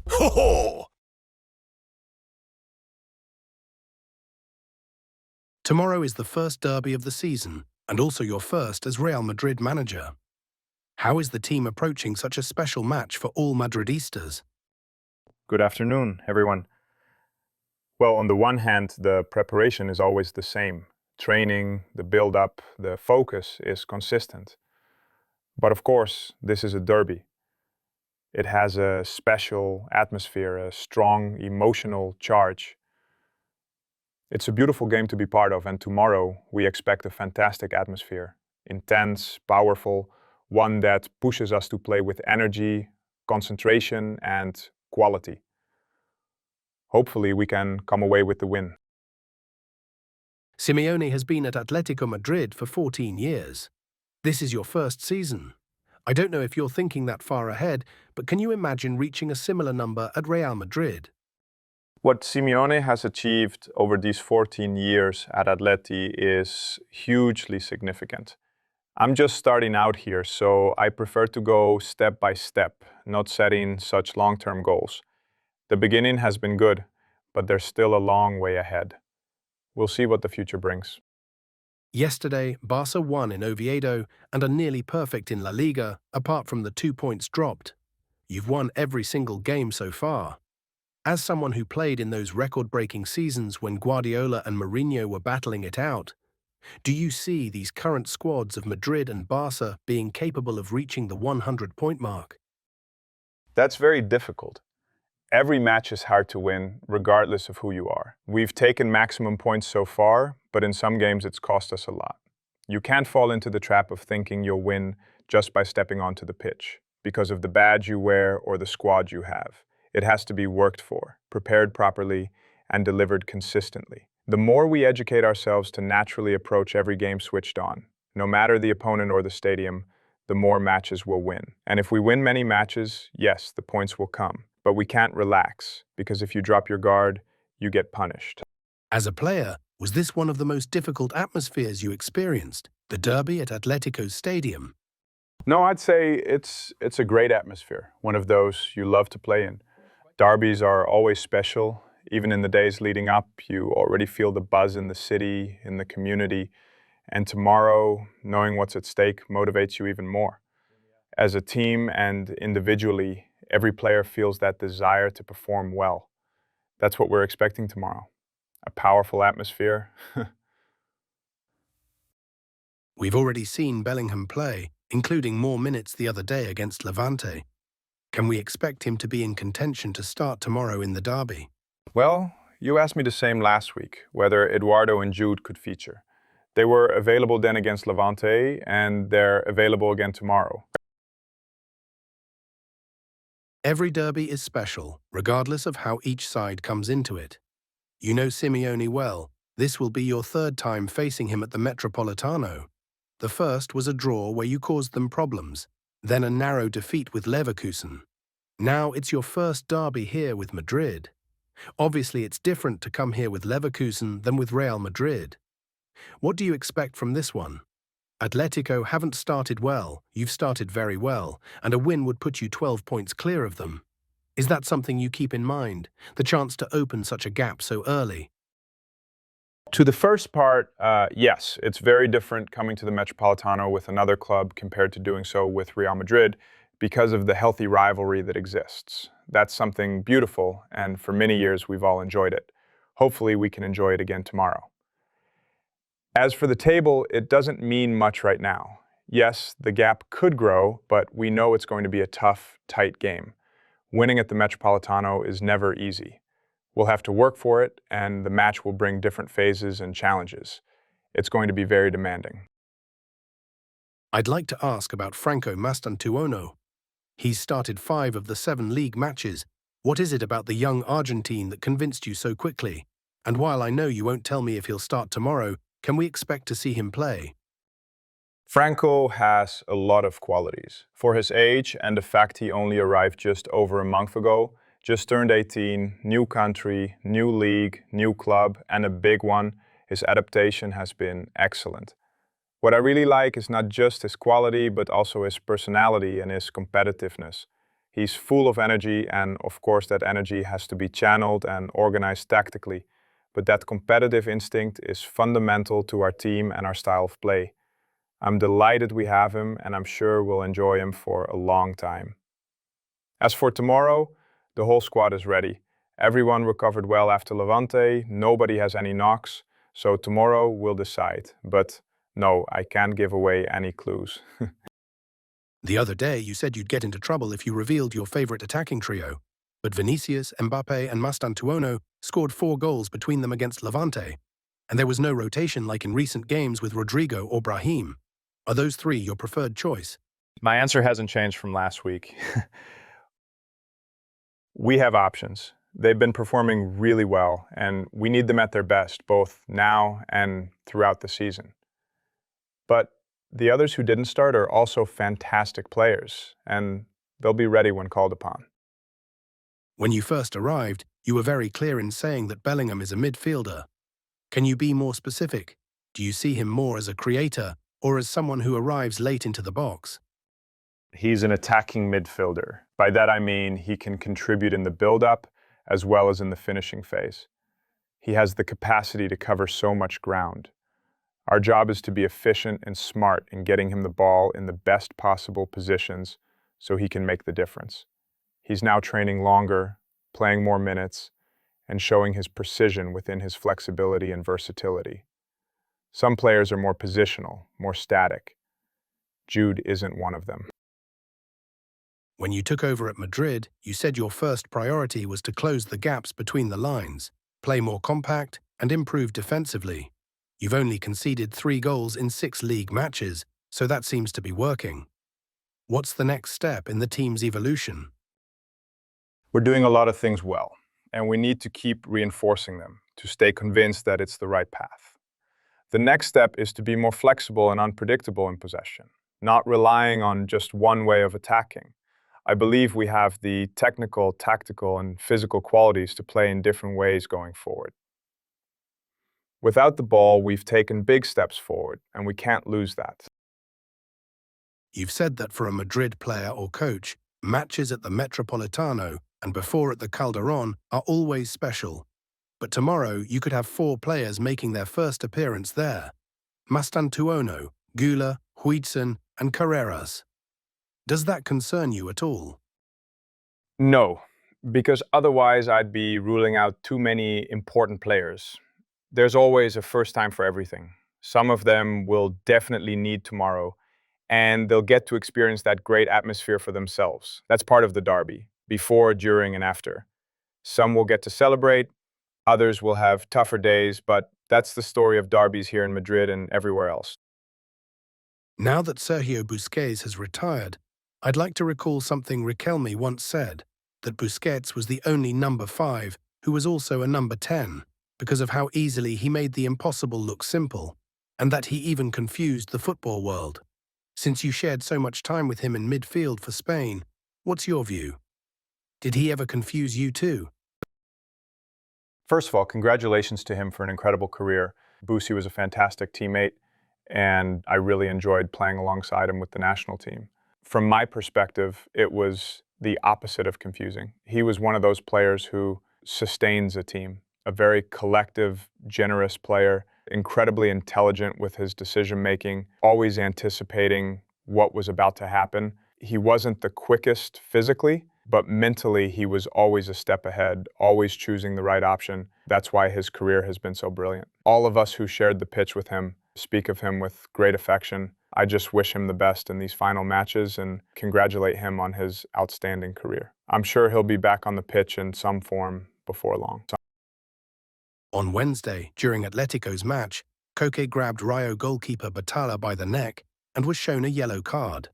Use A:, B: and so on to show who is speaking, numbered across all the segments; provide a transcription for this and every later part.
A: Ho ho!
B: Tomorrow is the first derby of the season, and also your first as Real Madrid manager. How is the team approaching such a special match for all Madridistas?
C: Good afternoon, everyone. Well, on the one hand, the preparation is always the same. Training, the build-up, the focus is consistent. But of course, this is a derby. It has a special atmosphere, a strong emotional charge. It's a beautiful game to be part of, and tomorrow we expect a fantastic atmosphere. Intense, powerful, one that pushes us to play with energy, concentration, and quality. Hopefully we can come away with the win.
B: Simeone has been at Atletico Madrid for 14 years. This is your first season. I don't know if you're thinking that far ahead, but can you imagine reaching a similar number at Real Madrid?
C: What Simeone has achieved over these 14 years at Atleti is hugely significant. I'm just starting out here, so I prefer to go step by step, not setting such long-term goals. The beginning has been good, but there's still a long way ahead. We'll see what the future brings.
B: Yesterday, Barca won in Oviedo and are nearly perfect in La Liga, apart from the 2 points dropped. You've won every single game so far. As someone who played in those record-breaking seasons when Guardiola and Mourinho were battling it out, do you see these current squads of Madrid and Barca being capable of reaching the 100-point mark?
C: That's very difficult. Every match is hard to win, regardless of who you are. We've taken maximum points so far, but in some games it's cost us a lot. You can't fall into the trap of thinking you'll win just by stepping onto the pitch, because of the badge you wear or the squad you have. It has to be worked for, prepared properly, and delivered consistently. The more we educate ourselves to naturally approach every game switched on, no matter the opponent or the stadium, the more matches we'll win. And if we win many matches, yes, the points will come. But we can't relax, because if you drop your guard, you get punished.
B: As a player, was this one of the most difficult atmospheres you experienced, the derby at Atletico's stadium?
C: No, I'd say it's a great atmosphere, one of those you love to play in. Derbies are always special. Even in the days leading up, you already feel the buzz in the city, in the community. And tomorrow, knowing what's at stake motivates you even more. As a team and individually, every player feels that desire to perform well. That's what we're expecting tomorrow. A powerful atmosphere.
B: We've already seen Bellingham play, including more minutes the other day against Levante. Can we expect him to be in contention to start tomorrow in the derby?
C: Well, you asked me the same last week, whether Eduardo and Jude could feature. They were available then against Levante, and they're available again tomorrow.
B: Every derby is special, regardless of how each side comes into it. You know Simeone well. This will be your third time facing him at the Metropolitano. The first was a draw where you caused them problems, then a narrow defeat with Leverkusen. Now it's your first derby here with Madrid. Obviously, it's different to come here with Leverkusen than with Real Madrid. What do you expect from this one? Atletico haven't started well, you've started very well, and a win would put you 12 points clear of them. Is that something you keep in mind, the chance to open such a gap so early?
C: To the first part, yes, it's very different coming to the Metropolitano with another club compared to doing so with Real Madrid because of the healthy rivalry that exists. That's something beautiful, and for many years we've all enjoyed it. Hopefully we can enjoy it again tomorrow. As for the table, it doesn't mean much right now. Yes, the gap could grow, but we know it's going to be a tough, tight game. Winning at the Metropolitano is never easy. We'll have to work for it, and the match will bring different phases and challenges. It's going to be very demanding.
B: I'd like to ask about Franco Mastantuono. He's started 5 of the 7 league matches. What is it about the young Argentine that convinced you so quickly? And while I know you won't tell me if he'll start tomorrow, can we expect to see him play?
C: Franco has a lot of qualities. For his age and the fact he only arrived just over a month ago, just turned 18, new country, new league, new club, and a big one, his adaptation has been excellent. What I really like is not just his quality, but also his personality and his competitiveness. He's full of energy, and of course that energy has to be channeled and organized tactically. But that competitive instinct is fundamental to our team and our style of play. I'm delighted we have him, and I'm sure we'll enjoy him for a long time. As for tomorrow, the whole squad is ready. Everyone recovered well after Levante, nobody has any knocks, so tomorrow we'll decide. But no, I can't give away any clues.
B: The other day, you said you'd get into trouble if you revealed your favorite attacking trio. But Vinícius, Mbappe, and Mastantuono scored 4 goals between them against Levante. And there was no rotation like in recent games with Rodrigo or Brahim. Are those 3 your preferred choice?
C: My answer hasn't changed from last week. We have options. They've been performing really well, and we need them at their best, both now and throughout the season. But the others who didn't start are also fantastic players, and they'll be ready when called upon.
B: When you first arrived, you were very clear in saying that Bellingham is a midfielder. Can you be more specific? Do you see him more as a creator or as someone who arrives late into the box?
C: He's an attacking midfielder. By that I mean he can contribute in the build-up as well as in the finishing phase. He has the capacity to cover so much ground. Our job is to be efficient and smart in getting him the ball in the best possible positions so he can make the difference. He's now training longer, playing more minutes, and showing his precision within his flexibility and versatility. Some players are more positional, more static. Jude isn't one of them.
B: When you took over at Madrid, you said your first priority was to close the gaps between the lines, play more compact, and improve defensively. You've only conceded 3 goals in 6 league matches, so that seems to be working. What's the next step in the team's evolution?
C: We're doing a lot of things well, and we need to keep reinforcing them to stay convinced that it's the right path. The next step is to be more flexible and unpredictable in possession, not relying on just one way of attacking. I believe we have the technical, tactical, and physical qualities to play in different ways going forward. Without the ball, we've taken big steps forward, and we can't lose that.
B: You've said that for a Madrid player or coach, matches at the Metropolitano and before at the Calderón are always special. But tomorrow you could have 4 players making their first appearance there. Mastantuono, Güler, Huijsen, and Carreras. Does that concern you at all?
C: No, because otherwise I'd be ruling out too many important players. There's always a first time for everything. Some of them will definitely need tomorrow, and they'll get to experience that great atmosphere for themselves. That's part of the derby, before, during, and after. Some will get to celebrate, others will have tougher days, but that's the story of derbies here in Madrid and everywhere else.
B: Now that Sergio Busquets has retired, I'd like to recall something Riquelme once said, that Busquets was the only number 5 who was also a number 10, because of how easily he made the impossible look simple, and that he even confused the football world. Since you shared so much time with him in midfield for Spain, what's your view? Did he ever confuse you too?
C: First of all, congratulations to him for an incredible career. Busi was a fantastic teammate, and I really enjoyed playing alongside him with the national team. From my perspective, it was the opposite of confusing. He was one of those players who sustains a team, a very collective, generous player, incredibly intelligent with his decision-making, always anticipating what was about to happen. He wasn't the quickest physically, but mentally he was always a step ahead, always choosing the right option. That's why his career has been so brilliant. All of us who shared the pitch with him speak of him with great affection. I just wish him the best in these final matches and congratulate him on his outstanding career. I'm sure he'll be back on the pitch in some form before long.
B: On Wednesday, during Atletico's match, Koke grabbed Rayo goalkeeper Batalla by the neck and was shown a yellow card.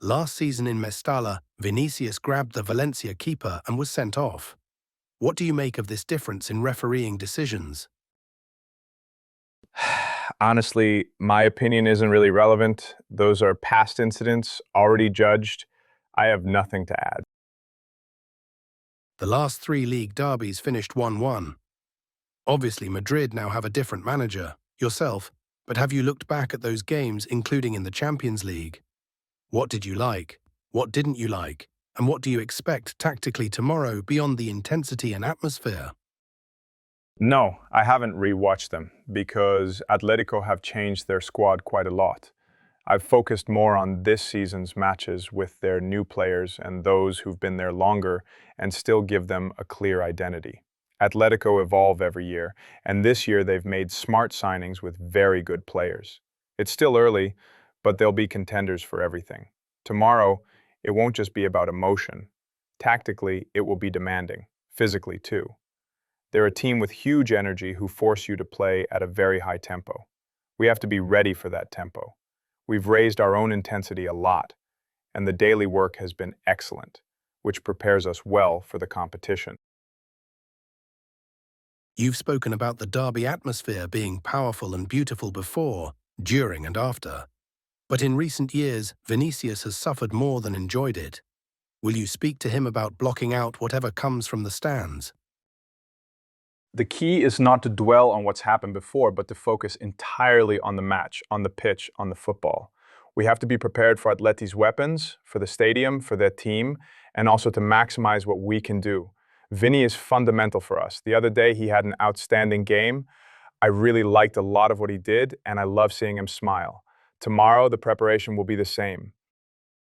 B: Last season in Mestalla, Vinícius grabbed the Valencia keeper and was sent off. What do you make of this difference in refereeing decisions?
C: Honestly, my opinion isn't really relevant. Those are past incidents, already judged. I have nothing to add.
B: The last 3 league derbies finished 1-1. Obviously, Madrid now have a different manager, yourself, but have you looked back at those games, including in the Champions League? What did you like? What didn't you like? And what do you expect tactically tomorrow beyond the intensity and atmosphere?
C: No, I haven't rewatched them because Atletico have changed their squad quite a lot. I've focused more on this season's matches with their new players and those who've been there longer and still give them a clear identity. Atletico evolve every year, and this year they've made smart signings with very good players. It's still early, but they'll be contenders for everything. Tomorrow, it won't just be about emotion. Tactically, it will be demanding, physically too. They're a team with huge energy who force you to play at a very high tempo. We have to be ready for that tempo. We've raised our own intensity a lot, and the daily work has been excellent, which prepares us well for the competition.
B: You've spoken about the derby atmosphere being powerful and beautiful before, during and after. But in recent years, Vinícius has suffered more than enjoyed it. Will you speak to him about blocking out whatever comes from the stands?
C: The key is not to dwell on what's happened before, but to focus entirely on the match, on the pitch, on the football. We have to be prepared for Atleti's weapons, for the stadium, for their team, and also to maximize what we can do. Vinny is fundamental for us. The other day, he had an outstanding game. I really liked a lot of what he did, and I love seeing him smile. Tomorrow, the preparation will be the same.